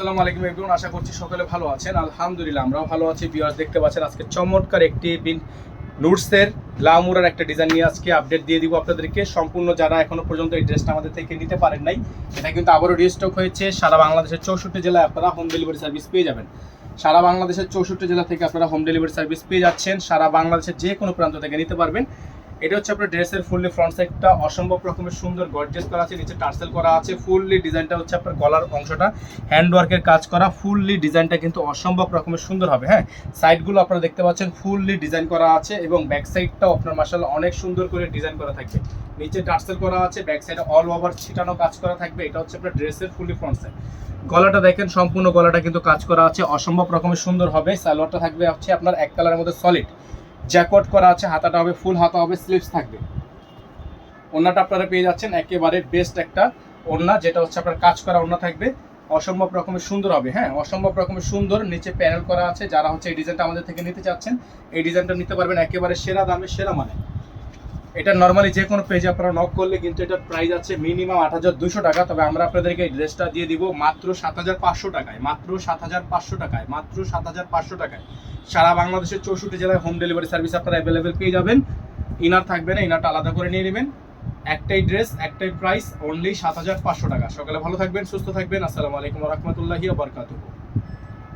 আসসালামু আলাইকুম এভরিওয়ান, আশা করছি সকলে ভালো আছেন। আলহামদুলিল্লাহ আমরাও ভালো আছি। ভিউয়ার্স দেখতে পাচ্ছেন আজকে চমৎকার একটি নুটসের গ্লামুরার একটা ডিজাইন নিয়ে আজকে আপডেট দিয়ে দিব আপনাদেরকে। সম্পূর্ণ যারা এখনো পর্যন্ত এই ড্রেসটা আমাদের থেকে নিতে পারেন নাই, এটা কিন্তু আবারও রিস্টক হয়েছে। সারা বাংলাদেশের 64 জেলায় আপনারা হোম ডেলিভারি সার্ভিস পেয়ে যাবেন। সারা বাংলাদেশের 64 জেলা থেকে আপনারা হোম ডেলিভারি সার্ভিস পেয়ে যাচ্ছেন। সারা বাংলাদেশের যে কোনো প্রান্ত থেকে নিতে পারবেন। এটা হচ্ছে আপনার ড্রেসের ফুললি ফ্রন্ট সাইডটা অসম্ভব রকমের সুন্দর গর্জিয়াস করা আছে, নিচে টার্সেল করা আছে। ফুললি ডিজাইনটা হচ্ছে আপনার গলার অংশটা হ্যান্ডওয়ার্কের কাজ করা। ফুললি ডিজাইনটা কিন্তু অসম্ভব রকমের সুন্দর হবে। হ্যাঁ, সাইডগুলো আপনারা দেখতে পাচ্ছেন ফুললি ডিজাইন করা আছে এবং ব্যাক সাইডটাও আপনার মাশাআল্লাহ অনেক সুন্দর করে ডিজাইন করা থাকবে। নিচে টার্সেল করা আছে, ব্যাক সাইডে অল ওভার ছিটানো কাজ করা থাকবে। এটা হচ্ছে আপনার ড্রেসের ফুললি ফ্রন্ট সাইড। গলাটা দেখেন, সম্পূর্ণ গলাটা কিন্তু কাজ করা আছে, অসম্ভব রকমের সুন্দর হবে। সালোয়ারটা থাকবে হচ্ছে আপনার এক কালারের মধ্যে সলিড জ্যাকওয়ার্ড করা আছে। হাতাটা হবে ফুল হাতা হবে, স্লিভস থাকবে। ওড়নাটা আপনারা পেয়ে যাচ্ছেন একেবারে বেস্ট একটা ওড়না, যেটা হচ্ছে আপনার কাজ করা ওড়না থাকবে। অসম্ভব রকমের সুন্দর হবে। হ্যাঁ, অসম্ভব রকমের সুন্দর। নিচে প্যানেল করা আছে। যারা হচ্ছে এই ডিজাইনটা আমাদের থেকে নিতে চাচ্ছেন, এই ডিজাইনটা নিতে পারবেন একেবারে সেরা দামে, সেরা মানে। এটা নর্মালি যে কোনো পেজে আপনারা নক করলে কিন্তু এটার প্রাইস আছে মিনিমাম ৮,২০০ টাকা। তবে আমরা আপনাদেরকে এই ড্রেসটা দিয়ে দিব মাত্র ৭,৫০০ টাকায়, মাত্র ৭,৫০০ টাকায়, মাত্র ৭,৫০০ টাকায়। সারা বাংলাদেশের ৬৪ জেলায় হোম ডেলিভারি সার্ভিস আপনারা অ্যাভেলেবেল পেয়ে যাবেন। ইনার থাকবে না, ইনারটা আলাদা করে নিয়ে নেবেন। একটাই ড্রেস, একটাই প্রাইস, অনলি ৭,৫০০ টাকা। সকালে ভালো থাকবেন, সুস্থ থাকবেন। আসসালামু আলাইকুম ওয়া রাহমাতুল্লাহি ওয়া বারাকাতুহু।